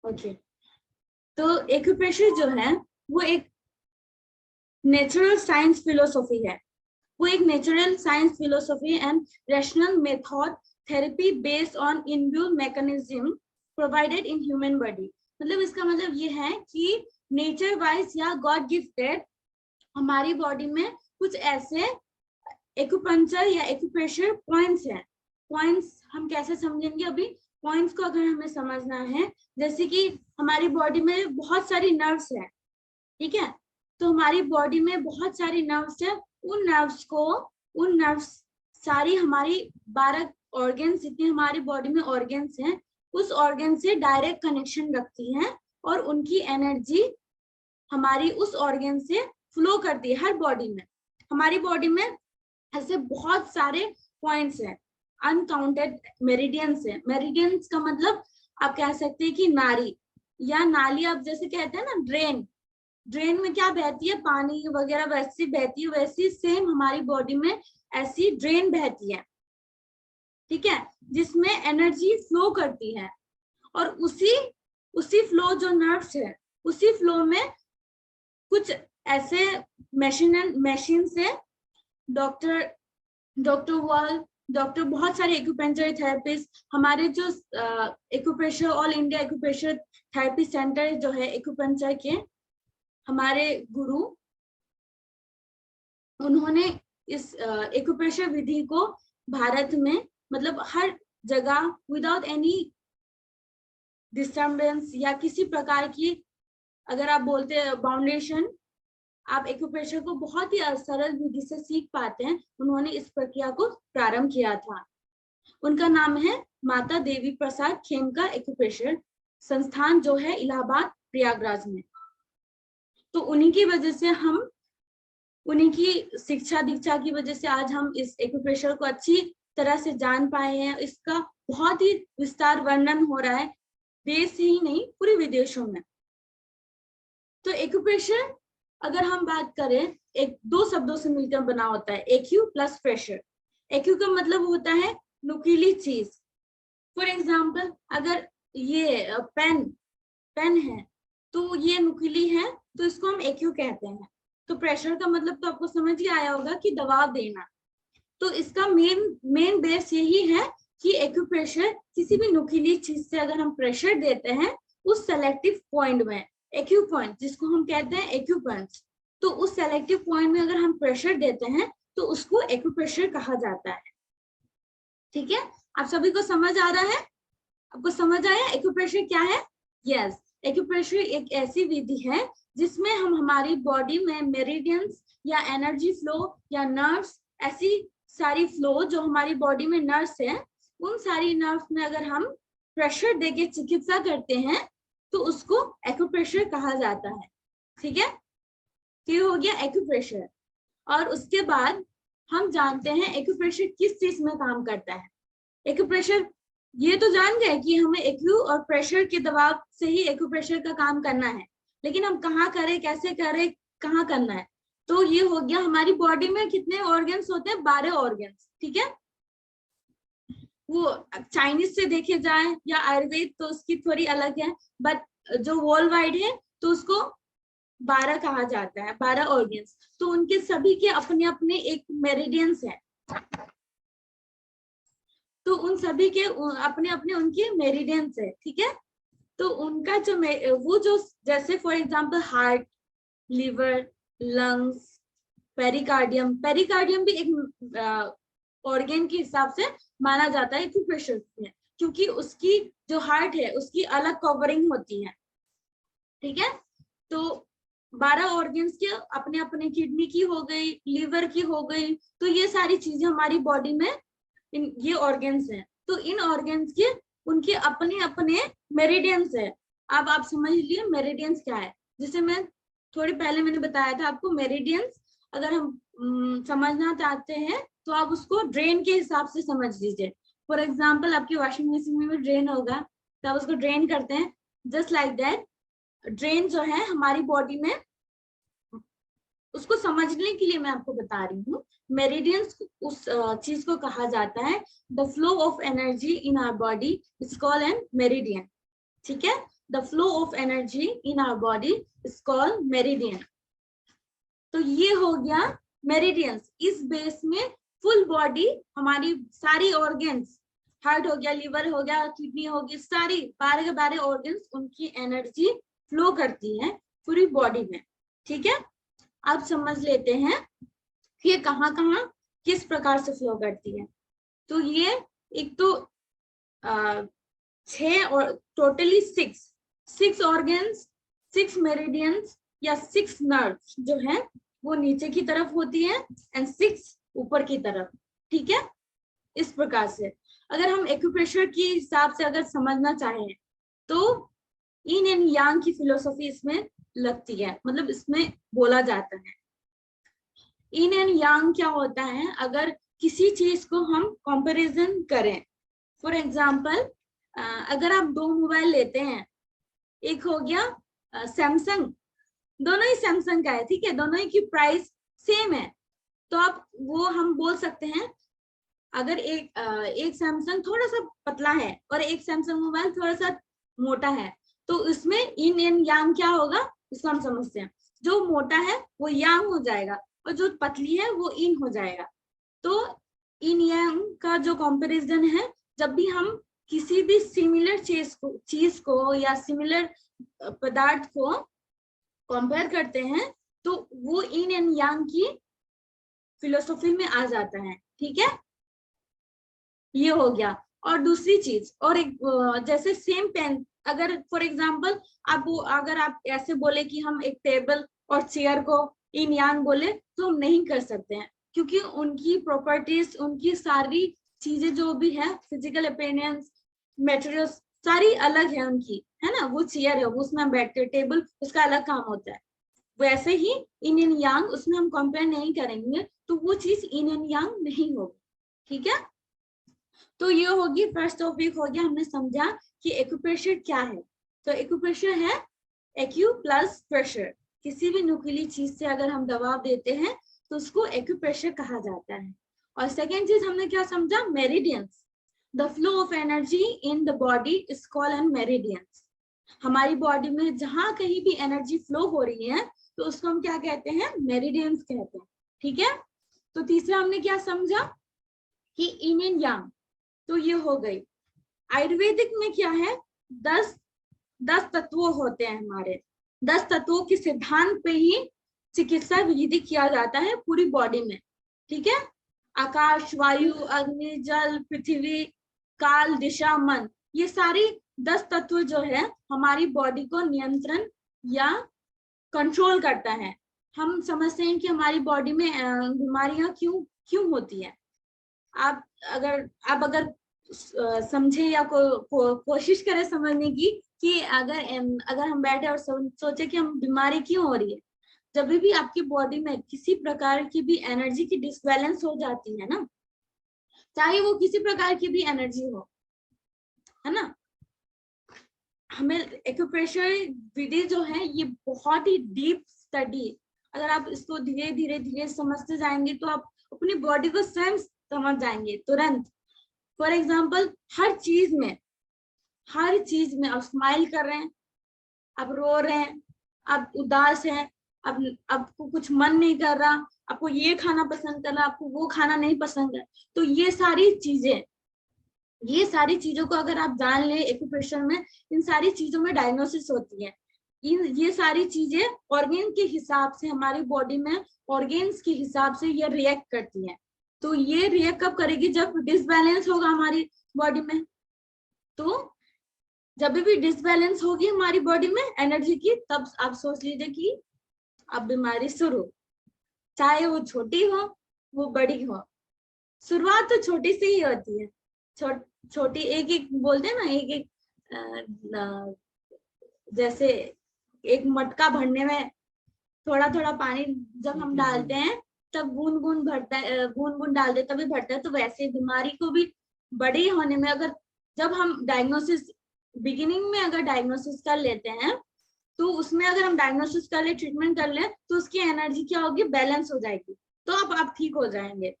Okay, तो acupressure जो है वो एक नेचुरल साइंस फिलोसॉफी है। वो एक natural science philosophy and rational method therapy based on inbuilt mechanism provided in human body. मतलब इसका मतलब ये है कि नेचर वाइज या गॉड गिफ्टेड हमारी बॉडी में कुछ ऐसे एक्यूपंक्चर या एक्यूप्रेशर पॉइंट्स हैं। पॉइंट्स हम कैसे समझेंगे अभी। पॉइंट्स को अगर हमें समझना है, जैसे कि हमारी बॉडी में बहुत सारी नर्व्स है, ठीक है, तो हमारी बॉडी में बहुत सारी नर्व्स है। उन नर्व्स सारी हमारी 12 ऑर्गन्स, जितनी हमारी बॉडी में ऑर्गन्स हैं, उस ऑर्गन से डायरेक्ट कनेक्शन रखती हैं और उनकी एनर्जी हमारी उस ऑर्गन से फ्लो करती है। हर बॉडी में, हमारी बॉडी में ऐसे बहुत सारे पॉइंट्स हैं, अनकाउंटेड मेरिडियंस है। मेरिडियंस का मतलब आप कह सकते हैं कि नारी या नाली, आप जैसे कहते हैं ना ड्रेन, ड्रेन में क्या बहती है, पानी वगैरह वैसी बहती है, वैसी सेम हमारी बॉडी में ऐसी ड्रेन बहती है, ठीक है, जिसमें एनर्जी फ्लो करती है। और उसी फ्लो जो नर्व्स है, उसी फ्लो में कुछ ऐसे मशीन से डॉक्टर वॉल, डॉक्टर बहुत सारे एक्यूपेंचर थेरेपिस्ट, हमारे जो acupressure all India acupressure therapy centre जो है एक्यूपेंचर के, हमारे गुरु, उन्होंने इस एक्यूप्रेशर विधि को भारत में मतलब हर जगह विदाउट एनी डिस्टर्बेंस या किसी प्रकार की, अगर आप बोलते हैं बाउंडेशन, आप एक्यूप्रेशर को बहुत ही सरल विधि से सीख पाते हैं। उन्होंने इस प्रक्रिया को प्रारंभ किया था। उनका नाम है माता देवी प्रसाद खेमका एक्यूप्रेशर संस्थान, जो है इलाहाबाद प्रयागराज में। तो उन्हीं की वजह से हम, उन्हीं की शिक्षा दीक्षा की वजह से आज हम इस एक्यूप्रेशर को अच्छी तरह से जान पाए हैं। इसका बहुत ही विस्तार वर्णन हो रहा है, देश से ही नहीं पूरे विदेशों में। तो एक्यूप्रेशर अगर हम बात करें, एक दो शब्दों से मिलकर बना होता है, एक्यू प्लस प्रेशर। एक्यू का मतलब होता है नुकीली चीज। फॉर एग्जाम्पल, अगर ये पेन है तो ये नुकीली है, तो इसको हम एक्यू कहते हैं। तो प्रेशर का मतलब तो आपको समझ ही आया होगा कि दबाव देना। तो इसका मेन बेस यही है कि एक्यूप्रेशर किसी भी नुकीली चीज से अगर हम प्रेशर देते हैं उस सेलेक्टिव पॉइंट में, एक्यू पॉइंट जिसको हम कहते हैं एक्यू पॉइंट, तो उस सेलेक्टिव पॉइंट में अगर हम प्रेशर देते हैं तो उसको एक्यूप्रेशर कहा जाता है। ठीक है, आप सभी को समझ आ रहा है? आपको समझ आया एक्यूप्रेशर क्या है? यस, एक्यूप्रेशर एक ऐसी विधि है जिसमें हम हमारी बॉडी में मेरिडियंस या एनर्जी फ्लो या नर्व्स, ऐसी सारी फ्लो जो हमारी बॉडी में नर्व्स है, उन सारी नर्व्स में अगर हम प्रेशर देके चिकित्सा करते हैं तो उसको एक्यूप्रेशर कहा जाता है। ठीक है, ये हो गया एक्यूप्रेशर। और उसके बाद हम जानते हैं एक्यूप्रेशर किस चीज में काम करता है। एक्यूप्रेशर ये तो जान गए कि हमें एक्यू और प्रेशर के दबाव से ही एक्यूप्रेशर का काम करना है, लेकिन हम कहाँ करें, कैसे करें, कहाँ करना है। तो ये हो गया, हमारी बॉडी में कितने ऑर्गन्स होते हैं? 12 ऑर्गन्स। ठीक है, वो चाइनीज से देखे जाए या आयुर्वेद तो उसकी थोड़ी अलग है, बट जो वर्ल्ड वाइड है तो उसको 12 कहा जाता है, 12 ऑर्गन्स। तो उनके सभी के अपने अपने एक मेरिडियंस है, तो उन सभी के अपने अपने उनके मेरिडियंस है। ठीक है, तो उनका जो वो जो जैसे for example heart, liver, lungs, pericardium, pericardium भी एक ऑर्गन के हिसाब से माना जाता है एक्यूप्रेशर में, क्योंकि उसकी जो हार्ट है उसकी अलग कवरिंग होती है। ठीक है, तो 12 ऑर्गन्स के अपने अपने, किडनी की हो गई, लिवर की हो गई, तो ये सारी चीजें हमारी बॉडी में ये ऑर्गन्स हैं। तो इन ऑर्गन्स के उनके अपने अपने मेरिडियंस है। अब आप समझ लिए मेरिडियंस क्या है। जैसे मैं थोड़ी पहले मैंने बताया था आपको, मेरिडियंस अगर हम समझना चाहते हैं तो आप उसको ड्रेन के हिसाब से समझ लीजिए। फॉर एग्जाम्पल, आपकी वॉशिंग मशीन में भी ड्रेन होगा, तो आप उसको ड्रेन करते हैं। जस्ट लाइक दैट, ड्रेन जो है हमारी बॉडी में, उसको समझने के लिए मैं आपको बता रही हूँ, मेरिडियंस उस चीज को कहा जाता है, the flow of energy in our body is called an meridian. ठीक है, the flow of energy in our body is called meridian. तो ये हो गया मेरिडियंस। इस बेस में फुल बॉडी, हमारी सारी ऑर्गन्स, हार्ट हो गया, लिवर हो गया, किडनी होगी, सारी 12 के 12 ऑर्गन्स, उनकी एनर्जी फ्लो करती है पूरी बॉडी में। ठीक है, अब समझ लेते हैं कि ये कहाँ कहाँ किस प्रकार से फ्लो करती है। तो ये एक तो 6 और टोटली 6 ऑर्गन्स, 6 मेरिडियंस या 6 नर्व्स जो है वो नीचे की तरफ होती है एंड 6 ऊपर की तरफ। ठीक है, इस प्रकार से अगर हम एक्यूप्रेशर के हिसाब से अगर समझना चाहें तो इन एंड यांग की फिलोसफी इसमें लगती है, मतलब इसमें बोला जाता है। इन एंड यांग क्या होता है, अगर किसी चीज को हम कंपैरिजन करें, फॉर एग्जांपल अगर आप 2 मोबाइल लेते हैं, एक हो गया सैमसंग, दोनों ही सैमसंग का है, ठीक है, दोनों ही की प्राइस सेम है, तो आप वो हम बोल सकते हैं अगर एक सैमसंग थोड़ा सा पतला है और एक सैमसंग मोबाइल थोड़ा सा मोटा है, तो इसमें इन एंड यांग क्या होगा, इसको हम समझते हैं। जो मोटा है वो यांग हो जाएगा और जो पतली है वो इन हो जाएगा। तो इन यांग का जो कंपैरिजन है, जब भी हम किसी भी सिमिलर चीज को या सिमिलर पदार्थ को कंपेयर करते हैं तो वो इन एंड यांग की फिलोसफी में आ जाता है। ठीक है, ये हो गया। और दूसरी चीज, और एक जैसे सेम पेन, अगर फॉर एग्जांपल अगर आप ऐसे बोले कि हम एक टेबल और चेयर को इन यांग बोले तो हम नहीं कर सकते हैं, क्योंकि उनकी प्रॉपर्टीज, उनकी सारी चीजें जो भी है, फिजिकल अपीयरेंस, मटेरियल्स सारी अलग है उनकी, है ना। वो चेयर है, वो उसमें हम बैठते हैं, टेबल उसका अलग काम होता है। वैसे ही इन एंड यांग उसमें हम कंपेयर नहीं करेंगे तो वो चीज इन एंड यांग नहीं होगी। ठीक है, तो ये होगी फर्स्ट टॉपिक हो गया, हमने समझा कि एक्यूप्रेशर क्या है। तो एक्यूप्रेशर है एक्यू प्लस प्रेशर, किसी भी नुकीली चीज से अगर हम दबाव देते हैं तो उसको एक्यूप्रेशर कहा जाता है। और सेकेंड चीज हमने क्या समझा, meridians, the flow of energy in the body is called N meridians. हमारी बॉडी में जहां कहीं भी एनर्जी फ्लो हो रही है तो उसको हम क्या कहते हैं, मेरिडियंस कहते हैं। ठीक है, तो तीसरा हमने क्या समझा कि इन एंड यांग, तो ये हो गई। आयुर्वेदिक में क्या है, 10 तत्व होते हैं हमारे, 10 तत्वों के सिद्धांत पे ही चिकित्सा विधि किया जाता है पूरी बॉडी में। ठीक है, आकाश, वायु, अग्नि, जल, पृथ्वी, काल, दिशा, मन, ये सारी 10 तत्व जो है हमारी बॉडी को नियंत्रण या कंट्रोल करता है। हम समझते हैं कि हमारी बॉडी में बीमारियां क्यों होती है। आप अगर समझे या कोशिश करें समझने की कि अगर हम बैठे और सोचे कि हम बीमारी क्यों हो रही है, जब भी आपकी बॉडी में किसी प्रकार की भी एनर्जी की डिसबैलेंस हो जाती है ना, चाहे वो किसी प्रकार की भी एनर्जी हो, है ना। हमें एक्यूप्रेशर विधि जो है ये बहुत ही डीप स्टडी, अगर आप इसको धीरे धीरे समझते जाएंगे तो आप अपनी बॉडी को स्वयं समझ जाएंगे तुरंत। फॉर एग्जाम्पल, हर चीज में आप स्माइल कर रहे हैं, आप रो रहे हैं, आप उदास हैं, आपको कुछ मन नहीं कर रहा, आपको ये खाना पसंद कर रहा, आपको वो खाना नहीं पसंद है, तो ये सारी चीजों को अगर आप जान ले एक्यूप्रेशर में, इन सारी चीजों में डायग्नोसिस होती है। ये सारी चीजें ऑर्गेन के हिसाब से हमारी बॉडी में ऑर्गेन्स के हिसाब से ये रिएक्ट करती है। तो ये रिएक्ट कब करेगी, जब डिसबैलेंस होगा हमारी बॉडी में। तो जब भी डिसबैलेंस होगी हमारी बॉडी में एनर्जी की, तब आप सोच लीजिए कि अब बीमारी शुरू, चाहे वो छोटी हो वो बड़ी हो, शुरुआत तो छोटी से ही होती है। छोटी एक बोलते हैं ना, एक जैसे एक मटका भरने में थोड़ा थोड़ा पानी जब हम डालते हैं तब बूंद भरता है, बूंद डालते तभी भरता है। तो वैसे बीमारी को भी बड़ी होने में, अगर जब हम डायग्नोसिस बिगिनिंग में अगर डायग्नोसिस कर लेते हैं तो उसमें अगर हम डायग्नोसिस कर ले, ट्रीटमेंट कर ले, तो उसकी एनर्जी क्या होगी, बैलेंस हो जाएगी, तो आप ठीक हो जाएंगे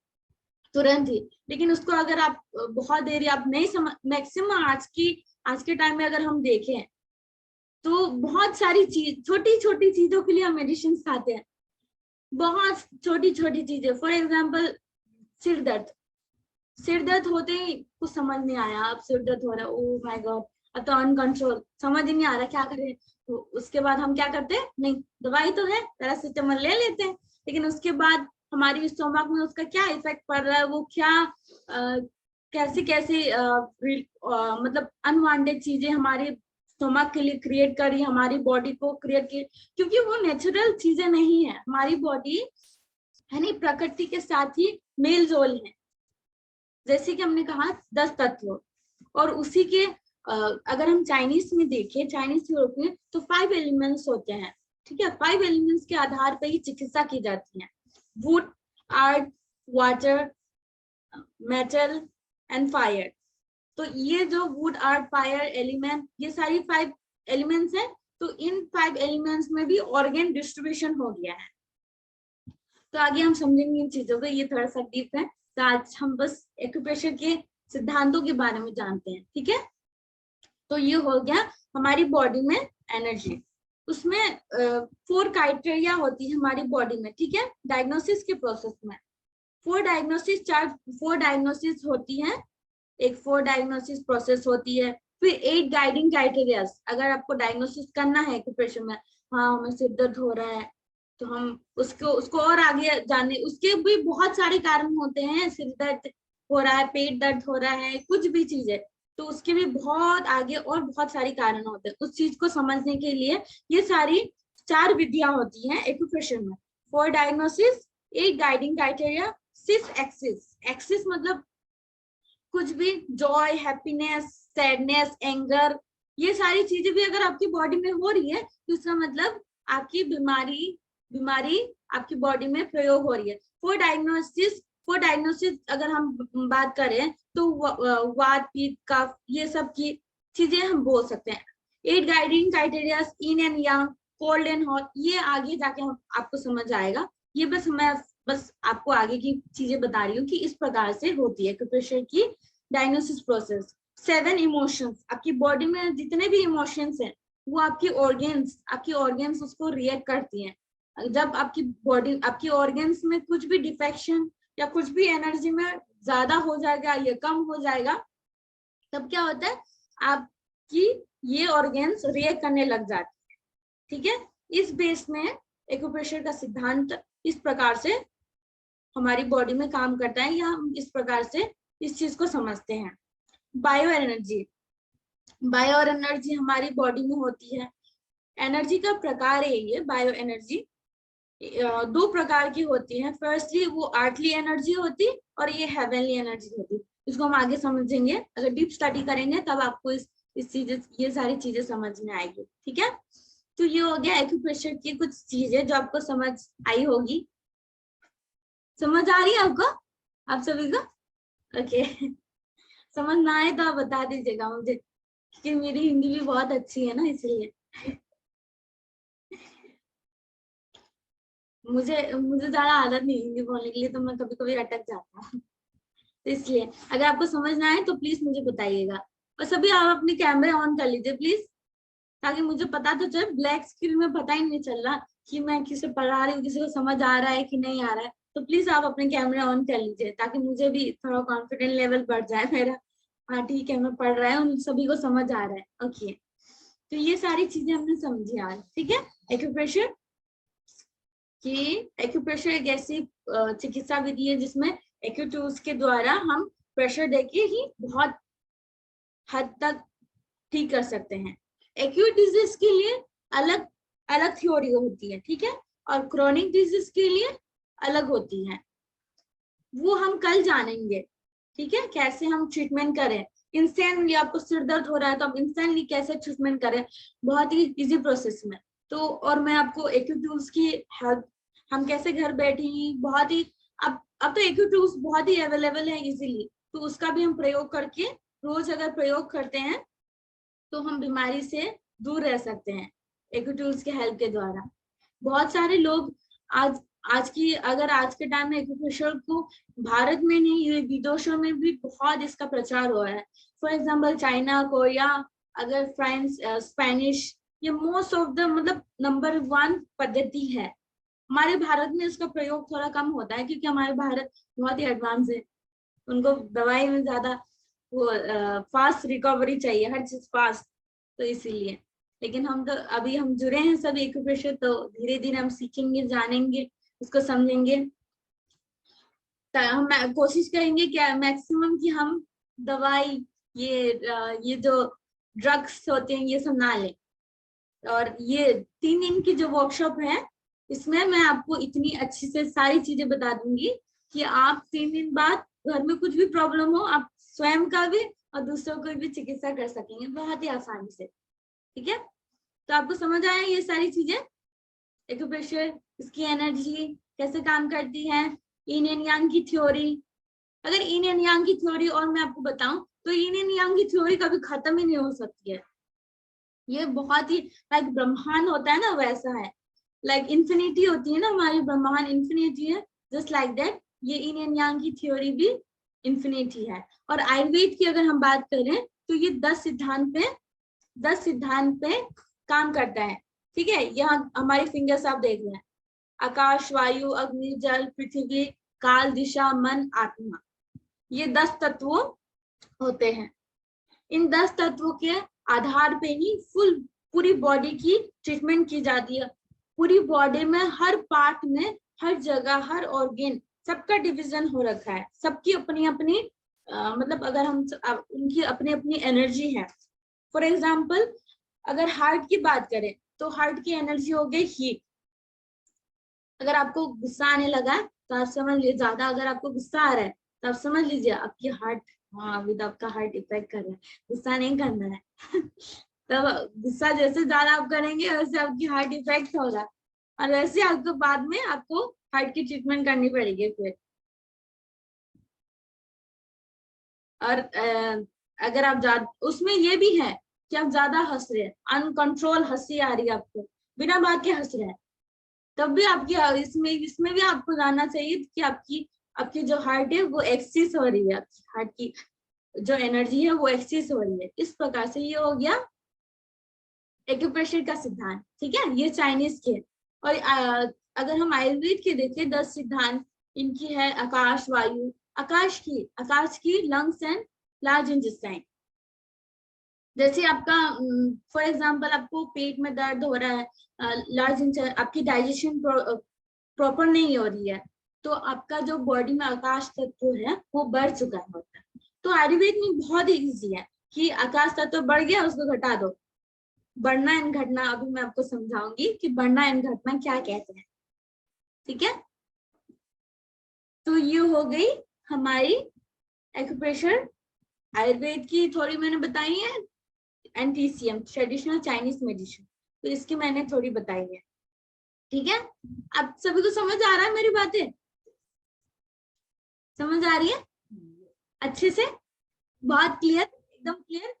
तुरंत ही। लेकिन उसको अगर आप बहुत देरी आप नहीं समझ, मैक्सिमम आज के टाइम में अगर हम देखें तो बहुत सारी चीज, छोटी छोटी चीजों के लिए हम मेडिसिन खाते हैं, बहुत छोटी छोटी चीजें। फॉर एग्जाम्पल सिर दर्द, सिर दर्द होते ही कुछ समझ नहीं आया, अब सिर दर्द हो रहा है, ओ माय गॉड, अब तो अनकंट्रोल, समझ ही नहीं आ रहा क्या करें। तो उसके बाद हम क्या करते हैं, नहीं दवाई तो है, पैरासिटामोल ले लेते हैं, लेकिन उसके बाद हमारी स्टोमक में उसका क्या इफेक्ट पड़ रहा है, वो क्या कैसे कैसे मतलब अनवांटेड चीजें हमारे स्टोमक के लिए क्रिएट करी, हमारी बॉडी को क्रिएट की, क्योंकि वो नेचुरल चीजें नहीं है। हमारी बॉडी है नहीं, प्रकृति के साथ ही मेल जोल है। जैसे कि हमने कहा 10 तत्व, और उसी के अगर हम चाइनीज में देखें, चाइनीज यूरोप में, तो 5 एलिमेंट्स होते हैं, ठीक है। 5 एलिमेंट्स के आधार पर ही चिकित्सा की जाती है, would, earth, water, metal and fire. तो ये जो वुड, अर्थ, फायर एलिमेंट, ये सारी 5 एलिमेंट्स हैं। तो इन 5 एलिमेंट्स में भी ऑर्गन डिस्ट्रीब्यूशन हो गया है। तो आगे हम समझेंगे इन चीजों को, ये थोड़ा सा डीप है। तो आज हम बस एक्यूप्रेशर के सिद्धांतों के बारे में जानते हैं, ठीक है। तो ये हो गया हमारी बॉडी में एनर्जी। उसमें 4 क्राइटेरिया होती है हमारी बॉडी में, ठीक है, डायग्नोसिस के प्रोसेस में। 4 डायग्नोसिस होती है, एक 4 डायग्नोसिस प्रोसेस होती है, फिर 8 गाइडिंग क्राइटेरियाज। अगर आपको डायग्नोसिस करना है एक्यूप्रेशर में, हाँ हमें सिर दर्द हो रहा है, तो हम उसको और आगे जाने, उसके भी बहुत सारे कारण होते हैं, सिर दर्द हो रहा है, पेट दर्द हो रहा है, कुछ भी चीज है, तो उसके भी बहुत आगे और बहुत सारे कारण होते हैं। उस चीज को समझने के लिए ये सारी 4 विधियां होती हैं एक्यूप्रेशर में। 4 diagnosis, 8 guiding criteria, 6 axis. Axis मतलब कुछ भी, जॉय, हैप्पीनेस, सैडनेस, एंगर, ये सारी चीजें भी अगर आपकी बॉडी में हो रही है, तो इसका मतलब आपकी बीमारी आपकी बॉडी में प्रयोग हो रही है। 4 डायग्नोसिस अगर हम बात करें तो वात, पित्त, कफ, ये सब की चीजें हम बोल सकते हैं। 8 guiding criteria, in and yang, cold and hot, ये आगे जाके हम आपको समझ आएगा। ये मैं बस आपको आगे की चीजें बता रही हूँ कि इस प्रकार से होती है एक्यूप्रेशर की डायग्नोसिस प्रोसेस। 7 इमोशंस, आपकी बॉडी में जितने भी इमोशंस हैं, वो आपकी ऑर्गन्स उसको रिएक्ट करती हैं। जब आपकी ऑर्गन्स में कुछ भी डिफेक्शन या कुछ भी एनर्जी में ज्यादा हो जाएगा या कम हो जाएगा, तब क्या होता है, आपकी ये ऑर्गन्स रिएक्ट करने लग जाते हैं, ठीक है। इस बेस में एक्यूप्रेशर का सिद्धांत इस प्रकार से हमारी बॉडी में काम करता है, या हम इस प्रकार से इस चीज को समझते हैं। बायो एनर्जी हमारी बॉडी में होती है। एनर्जी का प्रकार है ये बायो एनर्जी, 2 प्रकार की होती है। फर्स्टली वो अर्थली एनर्जी होती, और ये हेवनली एनर्जी होती। इसको हम आगे समझेंगे, अगर डीप स्टडी करेंगे तब आपको ये सारी चीजें समझ में आएगी, ठीक है। तो ये हो गया एक्यूप्रेशर की कुछ चीजें जो आपको समझ आई होगी। समझ आ रही है आपको, आप सभी को? ओके। समझ ना आए तो आप बता दीजिएगा मुझे, क्योंकि मेरी हिंदी भी बहुत अच्छी है ना, इसलिए मुझे ज्यादा आदत नहीं हिंदी बोलने के लिए, तो मैं कभी कभी अटक जाता हूँ। तो इसलिए अगर आपको समझ ना आए तो प्लीज मुझे बताइएगा। और सभी आप अपने कैमरे ऑन कर लीजिए प्लीज, ताकि मुझे पता तो चले। ब्लैक स्क्रीन में पता ही नहीं चल रहा कि मैं किसे पढ़ा रही हूँ, किसी को समझ आ रहा है कि नहीं आ रहा है। तो प्लीज आप अपने कैमरे ऑन कर लीजिए, ताकि मुझे भी थोड़ा कॉन्फिडेंट लेवल बढ़ जाए मेरा। हाँ ठीक है, मैं पढ़ रहा है, उन सभी को समझ आ रहा है। ओके, तो ये सारी चीजें हमने समझी आज, ठीक है। एक्यूप्रेशर एक ऐसी चिकित्सा विधि है जिसमें एक्यूटूल्स के द्वारा हम प्रेशर देके ही बहुत हद तक ठीक कर सकते हैं। एक्यूट डिजीज के लिए अलग अलग थ्योरी होती है, ठीक है, और क्रोनिक डिजीज के लिए अलग होती है। वो हम कल जानेंगे, ठीक है, कैसे हम ट्रीटमेंट करें। इंस्टेंटली आपको सिर दर्द हो रहा है तो आप इंस्टेंटली कैसे ट्रीटमेंट करें, बहुत ही इजी प्रोसेस में। तो और मैं आपको एक्यूटूल्स की हेल्प, हम कैसे घर बैठे ही बहुत ही अब तो एक्यूटूल्स बहुत ही अवेलेबल है इजीली, तो उसका भी हम प्रयोग करके रोज अगर प्रयोग करते हैं तो हम बीमारी से दूर रह सकते हैं एक्यूटूल्स के हेल्प के द्वारा। बहुत सारे लोग आज के टाइम में एक्यूप्रेशर को भारत में नहीं, विदेशों में भी बहुत इसका प्रचार हुआ है। फॉर एग्जाम्पल चाइना, कोरिया, अगर फ्रांस, स्पेनिश, ये मोस्ट ऑफ द मतलब नंबर 1 पद्धति है। हमारे भारत में इसका प्रयोग थोड़ा कम होता है क्योंकि हमारे भारत बहुत ही एडवांस है, उनको दवाई में ज्यादा वो फास्ट रिकवरी चाहिए, हर चीज फास्ट, तो इसीलिए। लेकिन हम तो अभी हम जुड़े हैं सब एक्यूप्रेशर, तो धीरे धीरे हम सीखेंगे, जानेंगे, उसको समझेंगे। हम कोशिश करेंगे क्या मैक्सिमम कि हम दवाई ये जो ड्रग्स होते हैं ये सब ना लें। और ये 3 दिन की जो वर्कशॉप है इसमें मैं आपको इतनी अच्छी से सारी चीजें बता दूंगी कि आप 3 दिन बाद घर में कुछ भी प्रॉब्लम हो आप स्वयं का भी और दूसरों को भी चिकित्सा कर सकेंगे बहुत ही आसानी से। ठीक है, तो आपको समझ आया ये सारी चीजें, एक्यूप्रेशर, इसकी एनर्जी कैसे काम करती है, यिन एंड यांग की थ्योरी। अगर यिन एंड यांग की थ्योरी और मैं आपको बताऊं तो यिन एंड यांग की थ्योरी कभी खत्म ही नहीं हो सकती है। ये बहुत ही लाइक ब्रह्मांड होता है ना वैसा है, लाइक इंफिनिटी होती है ना, हमारी ब्रह्मांड इंफिनिटी है, जस्ट लाइक दैट ये यिन एंड यांग की थ्योरी भी इंफिनिटी है। और आयुर्वेद की अगर हम बात करें तो ये 10 सिद्धांत पे काम करता है। ठीक है, यहाँ हमारे फिंगर्स आप देख रहे हैं, आकाश, वायु, अग्नि, जल, पृथ्वी, काल, दिशा, मन, आत्मा, ये 10 तत्व होते हैं। इन 10 तत्वों के आधार पे ही पूरी बॉडी की ट्रीटमेंट की जाती है। पूरी बॉडी में हर पार्ट में, हर जगह, हर ऑर्गन, सबका डिवीजन हो रखा है, सबकी अपनी अपनी मतलब अगर हम उनकी अपनी अपनी एनर्जी है। फॉर एग्जाम्पल अगर हार्ट की बात करें तो हार्ट की एनर्जी हो गई हीट। अगर आपको गुस्सा आने लगा तो आप समझ लीजिए, ज्यादा अगर आपको गुस्सा आ रहा है तो आप समझ लीजिए आपकी हार्ट, हाँ विद आपका हार्ट इफेक्ट कर रहा है, गुस्सा नहीं करना है। तब गुस्सा जैसे ज्यादा आप करेंगे वैसे आपकी हार्ट इफेक्ट होगा, और वैसे आपको बाद में आपको हार्ट की ट्रीटमेंट करनी पड़ेगी फिर। और अगर आप ज्यादा उसमें ये भी है कि आप ज्यादा हंस रहे हैं, अनकंट्रोल हंसी आ रही है आपको, बिना बात के हंस रहे हैं, तब भी आपकी इसमें भी आपको जानना चाहिए कि आपकी आपकी जो हार्ट है वो एक्सिस हो रही है, आपकी हार्ट की जो एनर्जी है वो एक्सिस हो रही है। इस प्रकार से ये हो गया एक्यूप्रेशर का सिद्धांत। ठीक है, ये चाइनीज के। और अगर हम आयुर्वेद के देखें 10 सिद्धांत इनकी है, आकाश, वायु, आकाश की लंग्स एंड लार्ज इंटेस्टाइन। जैसे आपका फॉर एग्जांपल आपको पेट में दर्द हो रहा है, लार्ज आपकी डाइजेशन प्रॉपर नहीं हो रही है, तो आपका जो बॉडी में आकाश तत्व है वो बढ़ चुका होता है। तो आयुर्वेद में बहुत ही इजी है कि आकाश तत्व बढ़ गया उसको घटा दो। बढ़ना एंड घटना अभी मैं आपको समझाऊंगी कि बढ़ना एंड घटना क्या कहते हैं। ठीक है, तो ये हो गई हमारी एक्यूप्रेशर, आयुर्वेद की थोड़ी मैंने बताई है, and TCM traditional Chinese medicine, तो इसकी मैंने थोड़ी बताई है। ठीक है, अब सभी को समझ आ रहा है मेरी बातें, समझ आ रही है अच्छे से, बहुत क्लियर, एकदम क्लियर।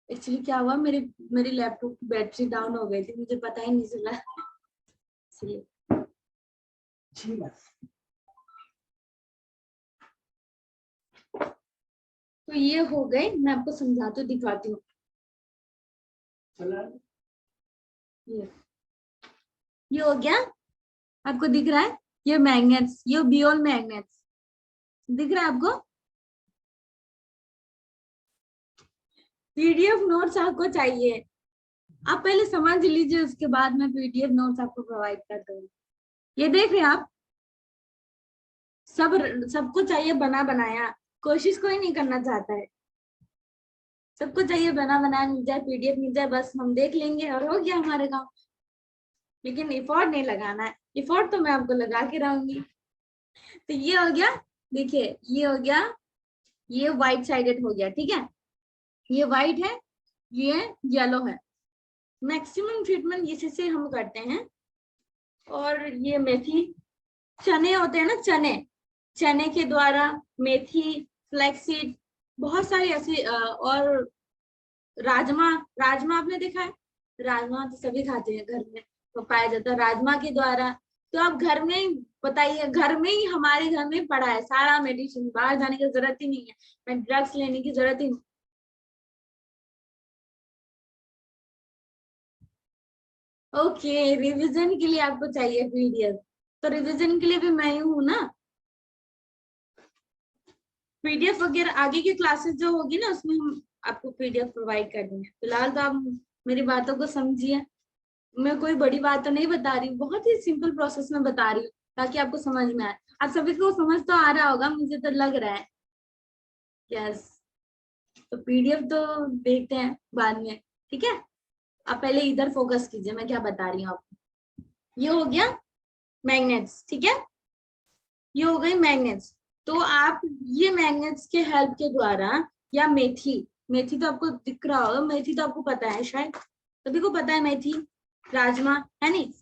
एक्चुअली क्या हुआ, मेरी लैपटॉप की बैटरी डाउन हो गई थी, मुझे पता ही नहीं चला, इसलिए। तो ये हो गए, मैं आपको समझाती हूँ, दिखाती हूँ। ये हो गया, आपको दिख रहा है, ये मैग्नेट्स, ये बियोल मैग्नेट्स दिख रहा है आपको। PDF नोट्स आपको चाहिए, आप पहले समझ लीजिए, उसके बाद मैं PDF नोट्स आपको प्रोवाइड कर दूंगी। ये देख रहे हैं आप, सबको चाहिए बना बनाया, कोशिश कोई नहीं करना चाहता है, सबको चाहिए बना बनाया मिल जाए, PDF मिल जाए, बस हम देख लेंगे और हो गया हमारे काम। लेकिन इफोर्ट नहीं लगाना है, इफोर्ट तो मैं आपको लगा के रहूंगी। तो ये हो गया, देखिए ये हो गया, ये व्हाइट साइडेड हो गया। ठीक है, ये व्हाइट है, ये येलो है। मैक्सिमम ट्रीटमेंट इसी से हम करते हैं। और ये मेथी, चने होते हैं ना, चने, चने के द्वारा, मेथी, फ्लैक्सीड, बहुत सारी ऐसी और राजमा, राजमा आपने देखा है, राजमा तो सभी खाते हैं घर में, तो पाया जाता है राजमा के द्वारा। तो आप घर में ही बताइए, घर में ही, हमारे घर में पड़ा है सारा मेडिसिन, बाहर जाने की जरूरत ही नहीं है, मैं ड्रग्स लेने की जरूरत ही नहीं। ओके, रिवीजन के लिए आपको चाहिए पीडीएफ, तो रिवीजन के लिए भी मैं ही हूँ ना। पीडीएफ वगैरह आगे की क्लासेस जो होगी ना, उसमें हम आपको पीडीएफ प्रोवाइड कर देंगे। फिलहाल तो आप मेरी बातों को समझिए, मैं कोई बड़ी बात तो नहीं बता रही हूँ, बहुत ही सिंपल प्रोसेस में बता रही हूँ ताकि आपको समझ में आए। आप सभी को समझ तो आ रहा होगा, मुझे तो लग रहा है। यस, तो पीडीएफ तो देखते हैं बाद में, ठीक है। आप पहले इधर फोकस कीजिए, मैं क्या बता रही हूँ आपको। ये हो गया मैग्नेट्स, ठीक है, ये हो गई मैग्नेट्स। तो आप ये मैग्नेट्स के हेल्प के द्वारा, या मेथी, मेथी तो आपको दिख रहा होगा, मेथी तो आपको पता है शायद, सभी को पता है मेथी, राजमा, है नहीं।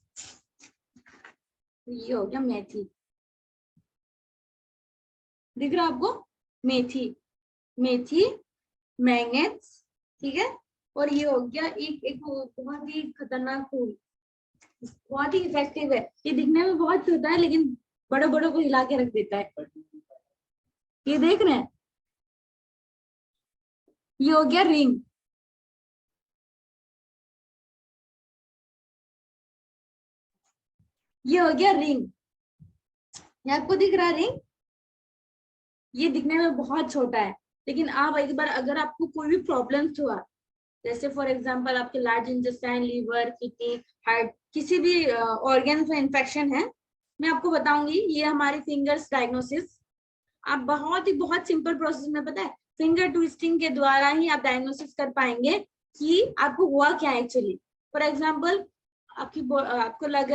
ये हो गया मेथी, दिख रहा आपको, मेथी, मेथी, मैग्नेट्स, ठीक है। और ये हो गया एक बहुत ही खतरनाक फूल, बहुत ही इफेक्टिव है, ये दिखने में बहुत छोटा है लेकिन बड़े बड़ों को हिला के रख देता है। ये देख रहे हैं, ये हो गया रिंग, ये हो गया रिंग, ये आपको दिख रहा है रिंग, ये दिखने में बहुत छोटा है, लेकिन आप एक बार अगर आपको कोई भी प्रॉब्लम हुआ, जैसे फॉर एग्जांपल आपके large intestine, liver, kidney, heart, किसी भी ऑर्गन में इंफेक्शन है, मैं आपको बताऊंगी, ये हमारी फिंगर्स डायग्नोसिस, आप बहुत सिंपल प्रोसेस में, पता है, फिंगर ट्विस्टिंग के द्वारा ही आप डायग्नोसिस कर पाएंगे कि आपको हुआ क्या एक्चुअली। फॉर एग्जांपल आपको लग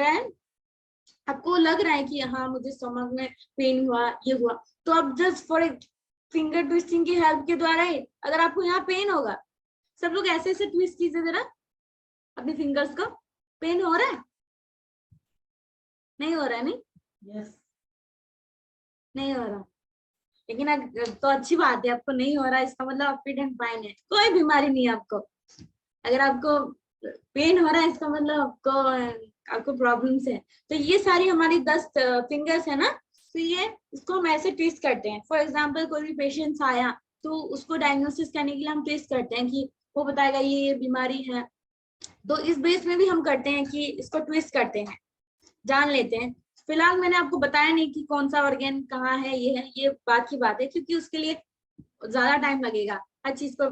रहा है कि हाँ मुझे स्टमक में पेन हुआ, ये हुआ, तो आप जस्ट फॉर फिंगर ट्विस्टिंग की हेल्प के द्वारा ही, अगर आपको यहाँ पेन होगा, सब लोग ऐसे ऐसे ट्विस्ट कीजिए जरा अपनी फिंगर्स को, पेन हो रहा है, नहीं हो रहा है, नहीं, यस, नहीं हो रहा, लेकिन तो अच्छी बात है, आपको नहीं हो रहा, इसका मतलब आप फिट एंड फाइन है, कोई बीमारी नहीं है आपको। अगर आपको पेन हो रहा है, इसका मतलब आपको प्रॉब्लम्स है। तो ये सारी हमारी 10 फिंगर्स है ना, तो ये इसको हम ऐसे ट्विस्ट करते हैं। फॉर एग्जांपल कोई भी पेशेंट्स आया, तो उसको डायग्नोसिस करने के लिए हम ट्विस्ट करते हैं कि वो बताएगा ये बीमारी है, तो इस बेस में भी हम करते हैं कि इसको ट्विस्ट करते हैं, जान लेते हैं। फिलहाल मैंने आपको बताया नहीं कि कौन सा ऑर्गन कहाँ है, ये बात की बात है, क्योंकि उसके लिए ज्यादा टाइम लगेगा हर चीज को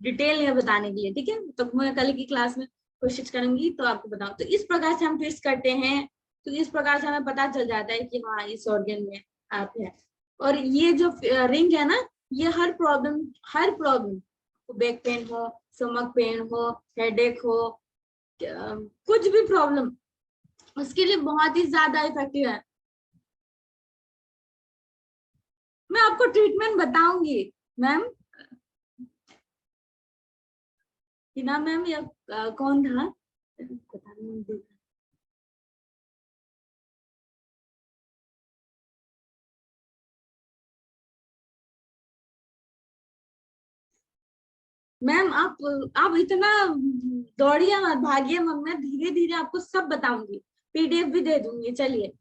डिटेल में बताने के लिए, ठीक है। तो मैं कल की क्लास में कोशिश करूंगी तो आपको बताऊं। तो इस प्रकार से हम ट्विस्ट करते हैं, तो इस प्रकार से हमें पता चल जाता है कि हाँ इस ऑर्गन में आप है। और ये जो रिंग है ना, ये हर प्रॉब्लम, बैक पेन हो, स्टमक पेन हो, हेडेक हो, कुछ भी प्रॉब्लम, उसके लिए बहुत ही ज्यादा इफेक्टिव है। मैं आपको ट्रीटमेंट बताऊंगी मैम, हिना मैम या कौन था, पता नहीं देखा। मैम आप इतना दौड़िए मत, भागिए मत, मैं धीरे धीरे आपको सब बताऊंगी, पीडीएफ भी दे दूंगी, चलिए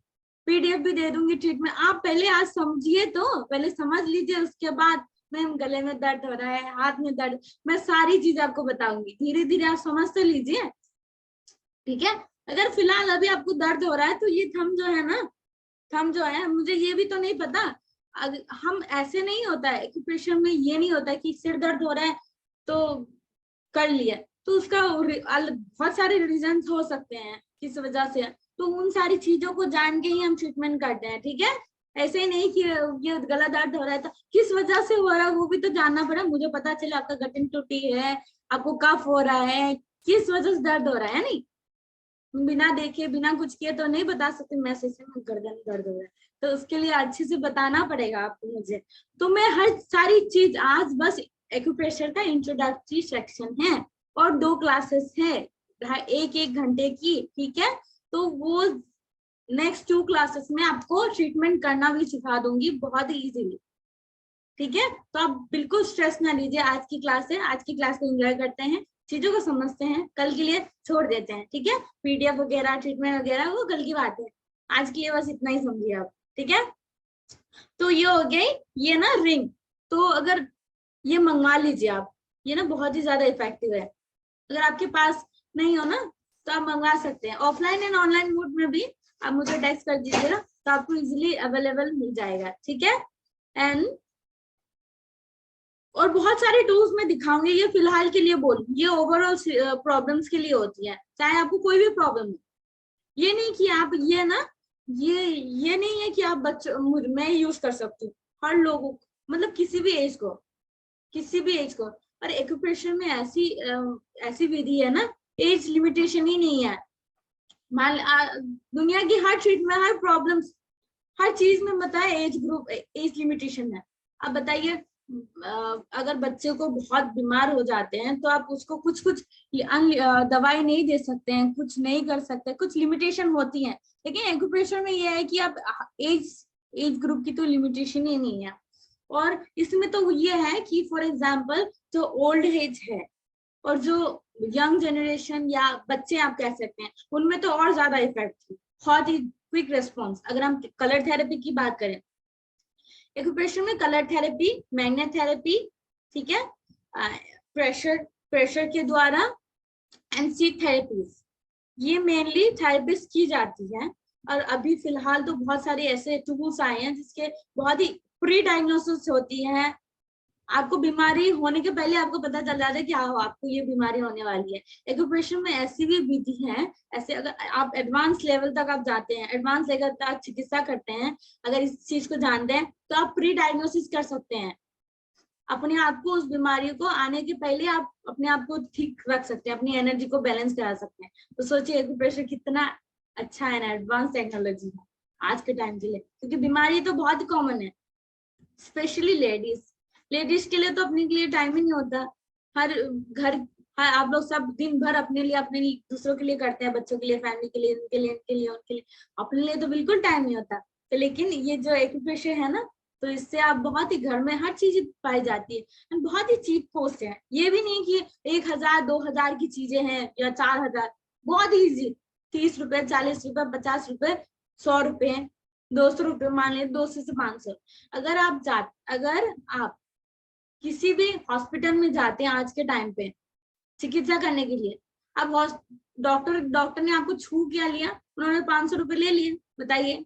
पीडीएफ भी दे दूंगी ट्रीटमेंट। आप पहले आज समझिए, तो पहले समझ लीजिए, उसके बाद मैम गले में दर्द हो रहा है, हाथ में दर्द, मैं सारी चीज आपको बताऊंगी, धीरे धीरे आप समझ तो लीजिए, ठीक है। अगर फिलहाल अभी आपको दर्द हो रहा है, तो ये थंब जो है ना, थंब जो है, मुझे ये भी तो नहीं पता, हम ऐसे नहीं होता है एक्यूप्रेशर में, ये नहीं होता है कि सिर दर्द हो रहा है तो कर लिया, तो उसका बहुत सारे रीजन हो सकते हैं किस वजह से, तो उन सारी चीजों को जान के ही हम ट्रीटमेंट करते हैं, ठीक है। ऐसे ही नहीं कि ये गला दर्द हो रहा है तो किस वजह से हो रहा है वो भी तो जानना पड़ा, मुझे पता चले आपका गठन टूटी है, आपको कफ हो रहा है, किस वजह से दर्द हो रहा है, नहीं बिना देखे बिना कुछ किए तो नहीं बता सकते, मैसेज में गर्दन दर्द हो रहा है, तो उसके लिए अच्छे से बताना पड़ेगा आपको मुझे। तो मैं हर सारी चीज, आज बस एक्यूप्रेशर का इंट्रोडक्टरी सेक्शन है और 2 क्लासेस है, एक एक घंटे की, ठीक है। तो वो नेक्स्ट 2 क्लासेस में आपको ट्रीटमेंट करना भी सिखा दूंगी बहुत ही इजीली, ठीक है। तो आप बिल्कुल स्ट्रेस ना लीजिए, आज की क्लास है, आज की क्लास को एंजॉय करते हैं, चीजों को समझते हैं, कल के लिए छोड़ देते हैं, ठीक है। पीडीएफ वगैरह ट्रीटमेंट वगैरह वो कल की बात है, आज के लिए बस इतना ही समझिए आप, ठीक है। तो ये हो गई ये ना रिंग, तो अगर ये मंगवा लीजिए आप, ये ना बहुत ही ज्यादा इफेक्टिव है। अगर आपके पास नहीं हो ना तो आप मंगवा सकते हैं, ऑफलाइन एंड ऑनलाइन मोड में भी आप मुझे टेक्स्ट कर दीजिएगा तो आपको इजीली अवेलेबल मिल जाएगा, ठीक है। एंड और बहुत सारे टूल्स मैं दिखाऊंगी, ये फिलहाल के लिए बोल, ये ओवरऑल प्रॉब्लम्स के लिए होती है, चाहे आपको कोई भी प्रॉब्लम हो। ये नहीं कि आप ये ना ये नहीं है कि आप बच्चों मैं यूज कर सकती हूँ, हर लोगों को, मतलब किसी भी एज को, किसी भी एज को। और एक्यूप्रेशर में ऐसी विधि है ना, एज लिमिटेशन ही नहीं है। दुनिया की हर ट्रीटमेंट, हर प्रॉब्लम्स, हर चीज में बताए एज ग्रुप, एज लिमिटेशन है। अब बताइए अगर बच्चे को बहुत बीमार हो जाते हैं तो आप उसको कुछ कुछ दवाई नहीं दे सकते हैं, कुछ नहीं कर सकते, कुछ लिमिटेशन होती है। लेकिन एक्यूप्रेशर में यह है कि आप एज ग्रुप की तो लिमिटेशन ही नहीं है। और इसमें तो ये है कि फॉर एग्जाम्पल जो ओल्ड एज है और जो यंग जनरेशन या बच्चे आप कह सकते हैं, उनमें तो और ज्यादा इफेक्ट है, बहुत ही क्विक रिस्पॉन्स। अगर हम कलर थेरेपी की बात करें, एक्यूप्रेशर में कलर थेरेपी, मैग्नेट थेरेपी, ठीक है, प्रेशर प्रेशर के द्वारा, एंड सीट थेरेपीज, ये मेनली थेरेपिस्ट की जाती है। और अभी फिलहाल तो बहुत सारे ऐसे टूल्स आए हैं जिसके बहुत ही प्री डायग्नोसिस होती है, आपको बीमारी होने के पहले आपको पता चल जाता है कि हाँ आपको ये बीमारी होने वाली है। एक्यूप्रेशर में ऐसी भी विधि है, ऐसे अगर आप एडवांस लेवल तक आप जाते हैं, एडवांस लेवल तक चिकित्सा करते हैं, अगर इस चीज को जानते हैं तो आप प्री डायग्नोसिस कर सकते हैं, अपने आप को उस बीमारी को आने के पहले आप अपने आप को ठीक रख सकते हैं, अपनी एनर्जी को बैलेंस करा सकते हैं। तो सोचिए एक्यूप्रेशर कितना अच्छा है ना, एडवांस टेक्नोलॉजी है आज के टाइम के लिए, क्योंकि बीमारी तो बहुत कॉमन है, स्पेशली लेडीज के लिए तो अपने के लिए टाइम ही नहीं होता। हर घर, आप लोग सब दिन भर अपने लिए दूसरों के लिए करते हैं, बच्चों के लिए, फैमिली के लिए, इनके लिए, इनके लिए, उनके लिए, अपने लिए तो बिल्कुल टाइम नहीं होता। तो लेकिन ये जो एक्यूप्रेशर है ना, तो इससे आप बहुत ही घर में हर चीज पाई जाती है, बहुत ही चीप कॉस्ट है। ये भी नहीं कि 1,000 2,000 की चीजें हैं या 4,000, बहुत ही इजी, 30 रुपए, 40 रुपए, 50 रुपए, 100 रुपए, 200 रुपए, मान लिया 200 से 500। अगर आप किसी भी हॉस्पिटल में जाते हैं आज के टाइम पे चिकित्सा करने के लिए, अब डॉक्टर ने आपको छू क्या लिया, उन्होंने 500 रुपए ले लिए, बताइए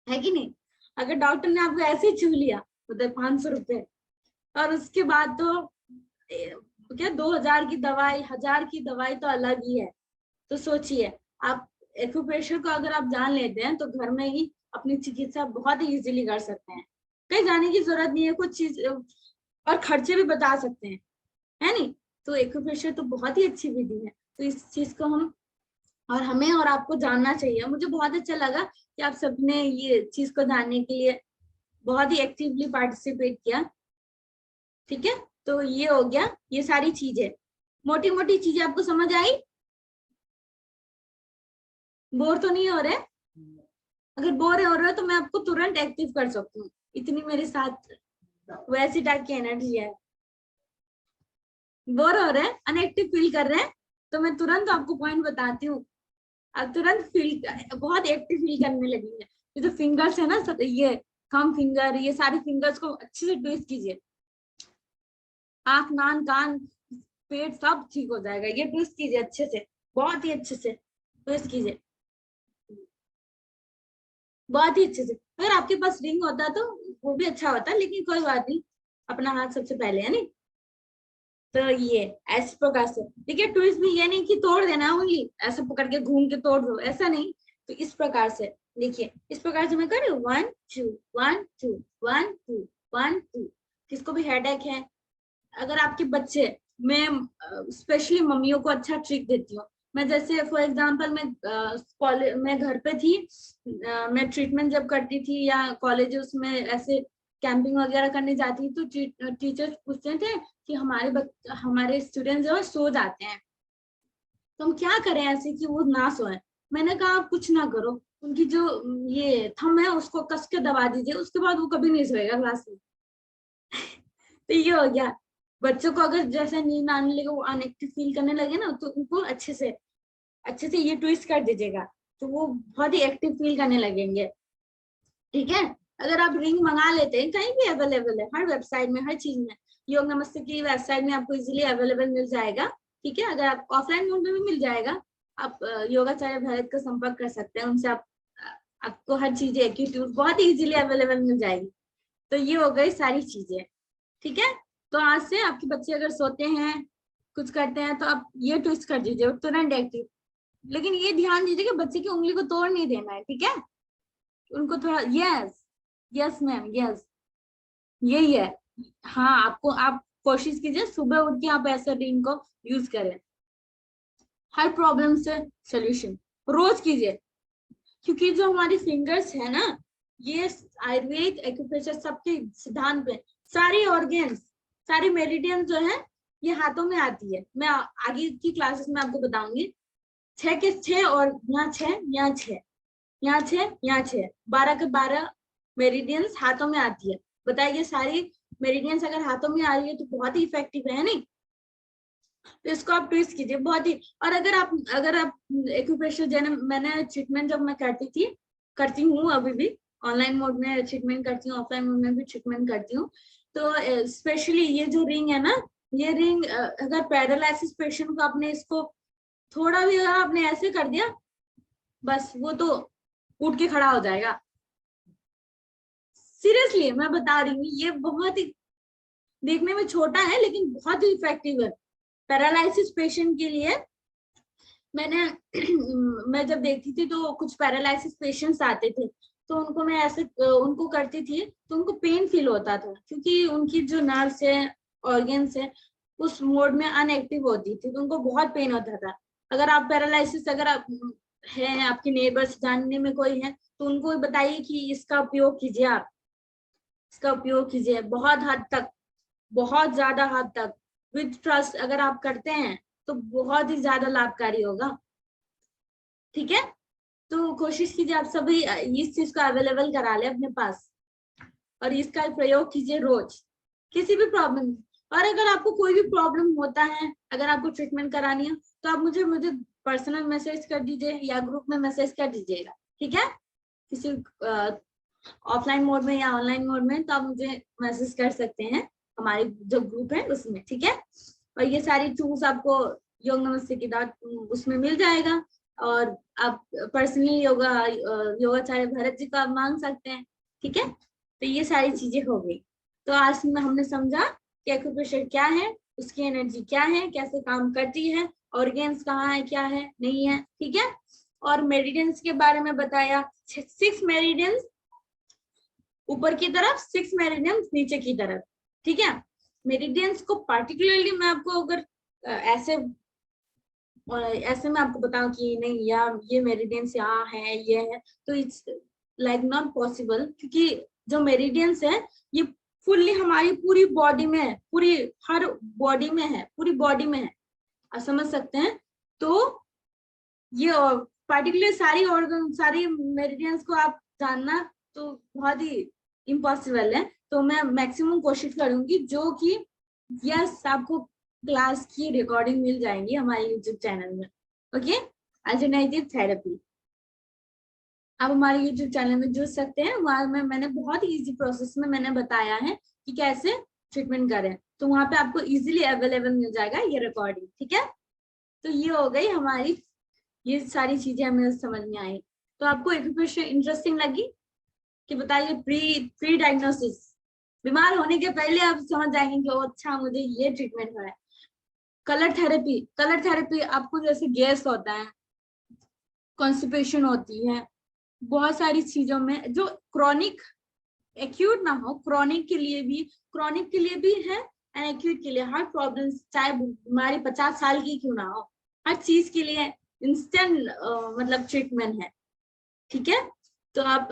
है कि नहीं। अगर डॉक्टर ने आपको ऐसे छू लिया तो 500 रुपए, और उसके बाद तो क्या 2,000 की दवाई, 1,000 की दवाई तो अलग ही है। तो सोचिए आप एक्यूप्रेशर को अगर आप जान लेते हैं तो घर में ही अपनी चिकित्सा बहुत ही इजीली कर सकते हैं, कहीं जाने की जरूरत नहीं है, कुछ चीज और खर्चे भी बता सकते हैं, है नहीं। तो एक्यूप्रेशर तो बहुत ही अच्छी विधि है, तो इस चीज को हमें और आपको जानना चाहिए। मुझे बहुत अच्छा लगा कि आप सबने ये चीज को जानने के लिए बहुत ही एक्टिवली पार्टिसिपेट किया, ठीक है। तो ये हो गया, ये सारी चीजें, मोटी मोटी चीजें आपको समझ आई, बोर तो नहीं हो रहे। अगर बोर हो रहे हो तो मैं आपको तुरंत एक्टिव कर सकती हूँ, इतनी मेरे साथ वैसी टाइप की एनर्जी है। बोर हो रहे हैं, अनएक्टिव फील कर रहे हैं, तो मैं तुरंत आपको पॉइंट बताती हूँ, अब तुरंत फील बहुत एक्टिव फील करने लगी है। ये जो फिंगर्स है ना, ये थंब फिंगर, ये सारे फिंगर्स को अच्छे से ट्विस्ट कीजिए, आंख, नाक, कान, पेट सब ठीक हो जाएगा, ये ट्विस्ट कीजिए अच्छे से, बहुत ही अच्छे से ट्विस्ट कीजिए, बहुत ही अच्छे से। अगर आपके पास रिंग होता तो वो भी अच्छा होता, लेकिन कोई बात नहीं, अपना हाथ सबसे पहले है नहीं। तो ये ऐसे प्रकार से देखिए, ट्विस्ट भी ये नहीं कि तोड़ देना उंगली, ऐसे पकड़ के घूम के तोड़ दो, ऐसा नहीं। तो इस प्रकार से देखिए, इस प्रकार से मैं कर रही हूँ 1 2 1 2 1 2 1 2। किसको भी हेडेक है, अगर आपके बच्चे, मैं स्पेशली मम्मियों को अच्छा ट्रिक देती हूँ। मैं जैसे फॉर एग्जांपल मैं घर पे थी, मैं ट्रीटमेंट जब करती थी या कॉलेज उसमें ऐसे कैंपिंग वगैरह करने जाती थी, तो टीचर्स पूछते थे कि हमारे स्टूडेंट जो है सो जाते हैं, तो हम क्या करें ऐसे कि वो ना सोए। मैंने कहा आप कुछ ना करो, उनकी जो ये थंब है उसको कस के दबा दीजिए, उसके बाद वो कभी नहीं सोएगा क्लास में। तो ये हो गया। बच्चों को अगर जैसे नींद आने लगे, वो अनएक्टिव फील करने लगे ना, तो उनको अच्छे से ये ट्विस्ट कर दीजिएगा, तो वो बहुत ही एक्टिव फील करने लगेंगे। ठीक है। अगर आप रिंग मंगा लेते हैं, कहीं भी अवेलेबल है, हर वेबसाइट में, हर चीज में। योग नमस्ते की वेबसाइट में आपको इजीली अवेलेबल मिल जाएगा। ठीक है। अगर आप ऑफलाइन मोड में भी मिल जाएगा, आप योगाचार्य भारत का संपर्क कर सकते हैं उनसे। आपको हर चीजें एक्यूट्यूड बहुत ही इजीली अवेलेबल मिल जाएगी। तो ये हो गई सारी चीजें। ठीक है। तो आज से आपके बच्चे अगर सोते हैं, कुछ करते हैं, तो आप ये ट्विस्ट कर दीजिए तुरंत एक्टिव। लेकिन ये ध्यान दीजिए कि बच्चे की उंगली को तोड़ नहीं देना है। ठीक है। उनको थोड़ा यस, यस मैम, यस, यही है। हाँ, आप कोशिश कीजिए सुबह उठ के आप ऐसे रिंग को यूज करें। हर प्रॉब्लम से सोल्यूशन रोज कीजिए, क्योंकि जो हमारी फिंगर्स है ना, ये आयुर्वेद एक्यूप्रेशर सबके सिद्धांत पे सारी ऑर्गन्स, सारी मेरिडियन जो है, ये हाथों में आती है। मैं आगे की क्लासेस में आपको बताऊंगी। 6 के 6 और यहाँ 6, यहाँ 6, यहाँ 6, यहाँ 6, 12 के 12 मेरिडियंस हाथों में आती है। बताइए, सारी मेरिडियंस अगर हाथों में आ रही है तो बहुत ही इफेक्टिव है नहीं? तो इसको आप ट्विस्ट कीजिए बहुत ही। और अगर आप एक्यूप्रेशर जैसे मैंने ट्रीटमेंट जब मैं करती हूँ अभी भी, ऑनलाइन मोड में ट्रीटमेंट करती हूँ, ऑफलाइन मोड में भी ट्रीटमेंट करती हूँ। तो स्पेशली ये जो रिंग है ना, ये रिंग अगर पैरालिसिस पेशेंट को आपने इसको थोड़ा भी अगर आपने ऐसे कर दिया, बस वो तो उठ के खड़ा हो जाएगा। सीरियसली मैं बता रही हूँ, ये बहुत ही देखने में छोटा है लेकिन बहुत ही इफेक्टिव है पैरालिसिस पेशेंट के लिए। मैंने मैं जब देखती थी तो कुछ पैरालिसिस पेशेंट्स आते थे, तो उनको मैं ऐसे उनको करती थी तो उनको पेन फील होता था, क्योंकि उनकी जो नर्व्स है, ऑर्गन्स है, उस मोड में अनएक्टिव होती थी, तो उनको बहुत पेन होता था। अगर आप पैरालिसिस अगर आप है, आपके नेबर्स जानने में कोई है, तो उनको बताइए कि इसका उपयोग कीजिए। आप इसका उपयोग कीजिए बहुत हद तक, बहुत ज्यादा हद तक, विद ट्रस्ट अगर आप करते हैं तो बहुत ही ज्यादा लाभकारी होगा। ठीक है। तो कोशिश कीजिए आप सभी इस चीज को अवेलेबल करा ले अपने पास, और इसका प्रयोग कीजिए रोज किसी भी प्रॉब्लम। और अगर आपको कोई भी प्रॉब्लम होता है, अगर आपको ट्रीटमेंट करानी है, तो आप मुझे पर्सनल मैसेज कर दीजिए या ग्रुप में मैसेज कर दीजिएगा। ठीक है। किसी ऑफलाइन मोड में या ऑनलाइन मोड में, तो आप मुझे मैसेज कर सकते हैं हमारे जो ग्रुप है उसमें। ठीक है। और ये सारी टूल्स आपको योग नमस्ते की उसमें मिल जाएगा, और आप पर्सनली योगाचार्य भरत जी को आप मांग सकते हैं। ठीक है। तो ये सारी चीजें हो गई। तो आज में हमने समझा कि एक्यूप्रेशर क्या है, उसकी एनर्जी क्या है, कैसे काम करती है, ऑर्गन्स कहाँ है, क्या है, नहीं है। ठीक है। और मेरिडियंस के बारे में बताया, 6 मेरिडियंस ऊपर की तरफ, 6 मेरिडियंस नीचे की तरफ। ठीक है। मेरिडियंस को पार्टिकुलरली मैं आपको अगर ऐसे मैं आपको बताऊं कि नहीं यार ये मेरिडियंस यहाँ है, ये है, तो इट्स लाइक नॉट पॉसिबल, क्योंकि जो मेरिडियंस है ये फुल्ली हमारी पूरी बॉडी में है, पूरी हर बॉडी में है, पूरी बॉडी में है, आप समझ सकते हैं। तो ये पार्टिकुलर सारी ऑर्गन, सारी मेरिडियंस को आप जानना तो बहुत ही इम्पॉसिबल है। तो मैं मैक्सिमम कोशिश करूंगी जो कि यस आपको क्लास की रिकॉर्डिंग मिल जाएंगी हमारे यूट्यूब चैनल में। ओके। अल्टरनेटिव थेरेपी आप हमारे यूट्यूब चैनल में जुड़ सकते हैं। वहां में मैंने बहुत ही इजी प्रोसेस में मैंने बताया है कि कैसे ट्रीटमेंट करें, तो वहां पे आपको इजीली अवेलेबल मिल जाएगा ये रिकॉर्डिंग। ठीक है। तो ये हो गई हमारी, ये सारी चीजें हमें समझ में आई। तो आपको एक्यूप्रेशर इंटरेस्टिंग लगी कि बताइए? प्री डायग्नोसिस, बीमार होने के पहले आप समझ जाएंगे कि अच्छा मुझे ये ट्रीटमेंट हो रहा है। कलर थेरेपी आपको जैसे गैस होता है, कॉन्स्टिपेशन होती है, बहुत सारी चीजों में जो क्रॉनिक, एक्यूट ना हो, क्रॉनिक के लिए भी है, एंड एक्यूट के लिए, हर प्रॉब्लम चाहे बीमारी 50 साल की क्यों ना हो, हर चीज के लिए इंस्टेंट मतलब ट्रीटमेंट है। ठीक है। तो आप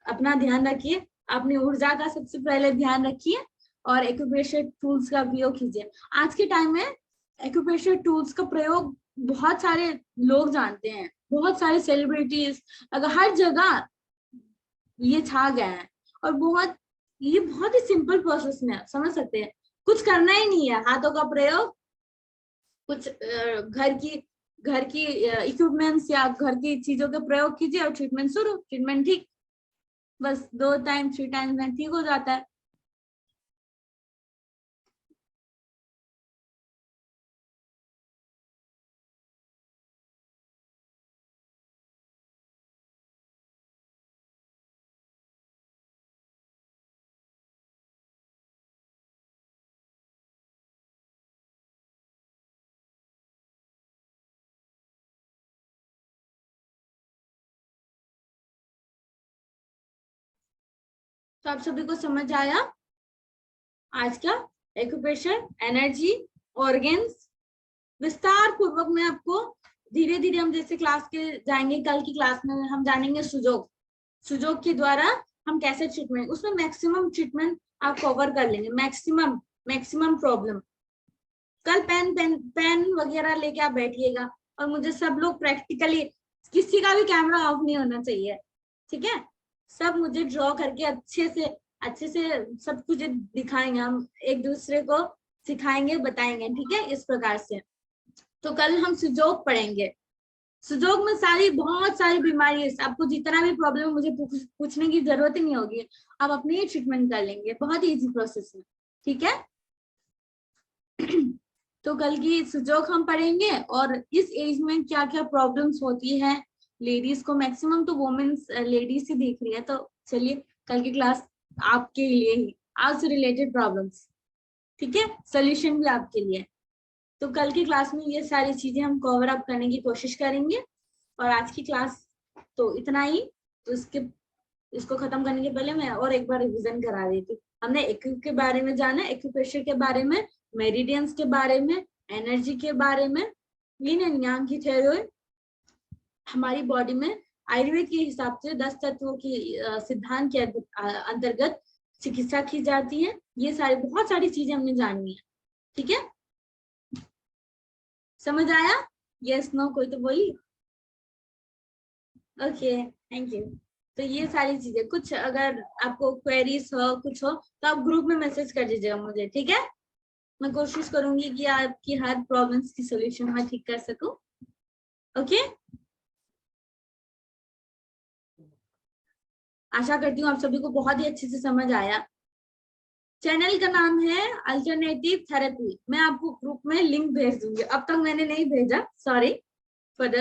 अपना ध्यान रखिए, अपनी ऊर्जा का सबसे पहले ध्यान रखिए, और एक्यूप्रेशर टूल्स का उपयोग कीजिए। आज के टाइम में एक्यूप्रेशर टूल्स का प्रयोग बहुत सारे लोग जानते हैं, बहुत सारे सेलिब्रिटीज, अगर हर जगह ये छा गया है। और ये बहुत ही सिंपल प्रोसेस में समझ सकते हैं, कुछ करना ही नहीं है, हाथों का प्रयोग, कुछ घर की इक्विपमेंट्स या घर की चीजों के प्रयोग कीजिए और ट्रीटमेंट शुरू, ट्रीटमेंट ठीक, बस 2 टाइम 3 टाइम में ठीक हो जाता है। तो आप सभी को समझ आया आज का एक्यूप्रेशर, एनर्जी, ऑर्गन्स। विस्तार पूर्वक मैं आपको धीरे धीरे, हम जैसे क्लास के जाएंगे, कल की क्लास में हम जानेंगे सुजोग, सुजोग के द्वारा हम कैसे ट्रीटमेंट, उसमें मैक्सिमम ट्रीटमेंट आप कवर कर लेंगे, मैक्सिमम प्रॉब्लम। कल पेन वगैरह लेके आप बैठिएगा और मुझे सब लोग प्रैक्टिकली, किसी का भी कैमरा ऑफ नहीं होना चाहिए, ठीक है? सब मुझे ड्रॉ करके अच्छे से सब कुछ दिखाएंगे, हम एक दूसरे को सिखाएंगे, बताएंगे, ठीक है? इस प्रकार से। तो कल हम सुजोग पढ़ेंगे। सुजोग में बहुत सारी बीमारी है, आपको जितना भी प्रॉब्लम मुझे पूछने की जरूरत ही नहीं होगी, आप अपने ही ट्रीटमेंट कर लेंगे, बहुत ही इजी प्रोसेस है, ठीक है? तो कल की सुजोग हम पढ़ेंगे और इस एज में क्या क्या प्रॉब्लम्स होती है लेडीज को, मैक्सिमम तो वुमेन्स लेडीज ही देख रही है, तो चलिए कल की क्लास आपके लिए ही, आपसे रिलेटेड प्रॉब्लम्स, ठीक है? सोल्यूशन भी आपके लिए। तो कल की क्लास में ये सारी चीजें हम कवर अप करने की कोशिश करेंगे। और आज की क्लास तो इतना ही। तो इसको खत्म करने के पहले मैं और एक बार रिवीजन करा देती हूँ। हमने एक्यू के बारे में जाना, एक्यूप्रेशर के बारे में, मेरिडियंस के बारे में, एनर्जी के बारे में, यिन एंड यांग की थ्योरी, हमारी बॉडी में आयुर्वेद के हिसाब से 10 तत्वों की सिद्धांत के अंतर्गत चिकित्सा की जाती है। ये बहुत सारी चीजें हमने जानी है, ठीक है? समझ आया? यस नो कोई तो बोली। Okay, thank you. तो ये सारी चीजें, कुछ अगर आपको क्वेरीज हो, कुछ हो, तो आप ग्रुप में मैसेज कर दीजिएगा मुझे, ठीक है? मैं कोशिश करूंगी कि आपकी हर प्रॉब्लम्स की सोल्यूशन मैं ठीक कर सकूं। ओके, आशा करती हूँ आप सभी को बहुत ही अच्छे से समझ आया। चैनल का नाम है अल्टरनेटिव थेरेपी। मैं आपको ग्रुप में लिंक भेज दूंगी, अब तक मैंने नहीं भेजा, सॉरी फॉर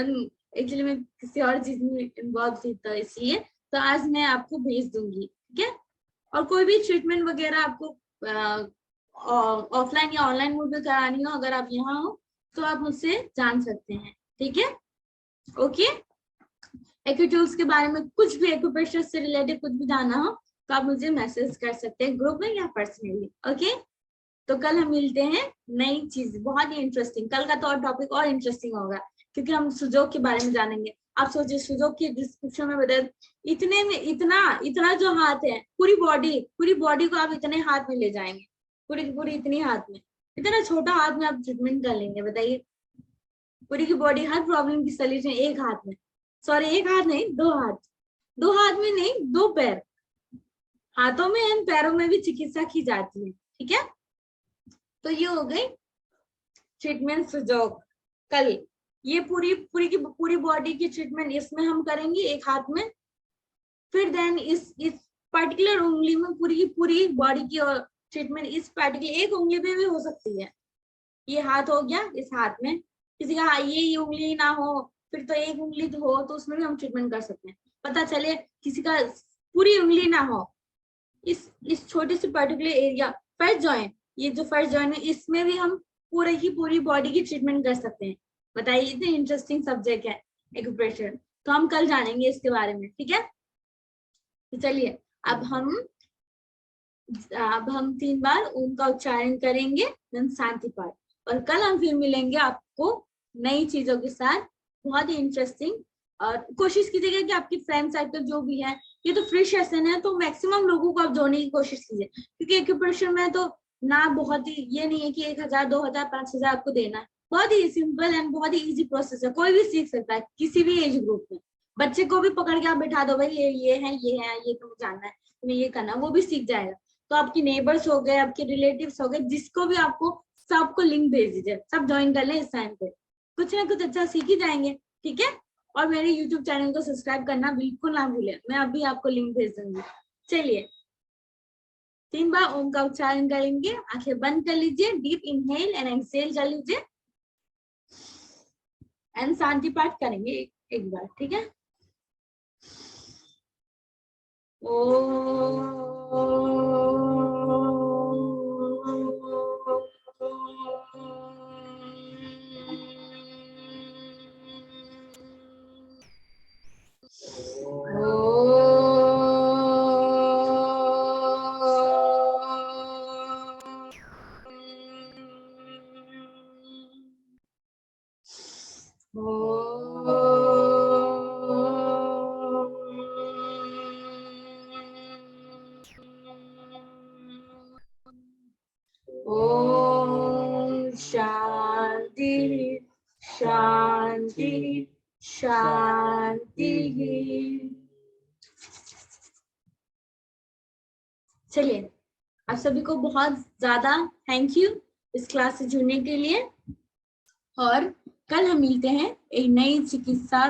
एक्चुअली मैं किसी और चीज में इन्वॉल्व थी, तो इसलिए तो आज मैं आपको भेज दूंगी, ठीक है? और कोई भी ट्रीटमेंट वगैरह आपको ऑफलाइन या ऑनलाइन मोड में करानी हो, अगर आप यहाँ हो तो आप मुझसे जान सकते हैं, ठीक है? ओके, एक्यूटूल्स के बारे में कुछ भी, एक्यूप्रेशर से रिलेटेड कुछ भी जानना हो तो आप मुझे मैसेज कर सकते हैं ग्रुप में या पर्सनली। ओके, तो कल हम मिलते हैं नई चीज, बहुत ही इंटरेस्टिंग। कल का तो और टॉपिक और इंटरेस्टिंग होगा क्योंकि हम सुजोग के बारे में जानेंगे। आप सोचिए, सुजोग की डिस्क्रिप्शन में बता, इतने में इतना जो हाथ है, पूरी बॉडी को आप इतने हाथ में ले जाएंगे, पूरी इतनी हाथ में, इतना छोटा हाथ में आप ट्रीटमेंट कर लेंगे, बताइए? पूरी की बॉडी, हर प्रॉब्लम की सोल्यूशन एक हाथ में, सॉरी एक हाथ नहीं, 2 हाथ, 2 हाथ में नहीं, 2 पैर, हाथों में एंड पैरों में भी चिकित्सा की जाती है, ठीक है? तो ये हो गई ट्रीटमेंट सुजोग। कल ये पूरी बॉडी की ट्रीटमेंट इसमें हम करेंगे, एक हाथ में। फिर देन इस पर्टिकुलर उंगली में पूरी बॉडी की ट्रीटमेंट इस पर्टिकुलर एक उंगली में भी हो सकती है। ये हाथ हो गया, इस हाथ में किसी का ये उंगली ना हो, फिर तो एक उंगली तो हो, तो उसमें भी हम ट्रीटमेंट कर सकते हैं। पता चले किसी का पूरी उंगली ना हो, इस छोटे से पर्टिकुलर एरिया, फर्स्ट जॉइंट, ये जो फर्स्ट जॉइंट है, इसमें भी हम पूरी बॉडी की ट्रीटमेंट कर सकते हैं। बताइए, इतनी इंटरेस्टिंग सब्जेक्ट है एक्यूप्रेशर। तो हम कल जानेंगे इसके बारे में, ठीक है? तो चलिए, अब हम 3 बार ओम का उच्चारण करेंगे, देन शांति पाठ, और कल हम फिर मिलेंगे आपको नई चीजों के साथ, बहुत ही इंटरेस्टिंग। और कोशिश कीजिएगा कि आपकी फ्रेंड सर्कल जो भी है, ये तो फ्री सेशन है, तो मैक्सिमम लोगों को आप जोड़ने की कोशिश कीजिए, क्योंकि एक्यूप्रेशर में तो ना बहुत ही, ये नहीं है कि 1000 2000 5000 आपको देना है। बहुत ही सिंपल एंड बहुत ही इजी प्रोसेस है, कोई भी सीख सकता है किसी भी एज ग्रुप में। बच्चे को भी पकड़ के आप बैठा दो, भाई ये है ये तुम्हें जानना है, तुम्हें ये करना, वो भी सीख जाएगा। तो आपके नेबर्स हो गए, आपके रिलेटिव्स हो गए, जिसको भी आपको, सबको लिंक भेज दीजिए, सब ज्वाइन कर लें इस टाइम पे, कुछ ना कुछ अच्छा सीख ही जाएंगे। ठीक है, और मेरे यूट्यूब चैनल को सब्सक्राइब करना बिल्कुल ना भूलें, मैं अभी आपको लिंक भेज दूंगी। चलिए 3 बार ओम का उच्चारण करेंगे, आंखें बंद कर लीजिए, डीप इनहेल एंड एक्सहेल कर लीजिए, एंड शांति पाठ करेंगे एक बार। ठीक है, ओम शांति शांति शांति। चलिए, आप सभी को बहुत ज्यादा थैंक यू इस क्लास से जुड़ने के लिए, और कल हम मिलते हैं एक नई चिकित्सा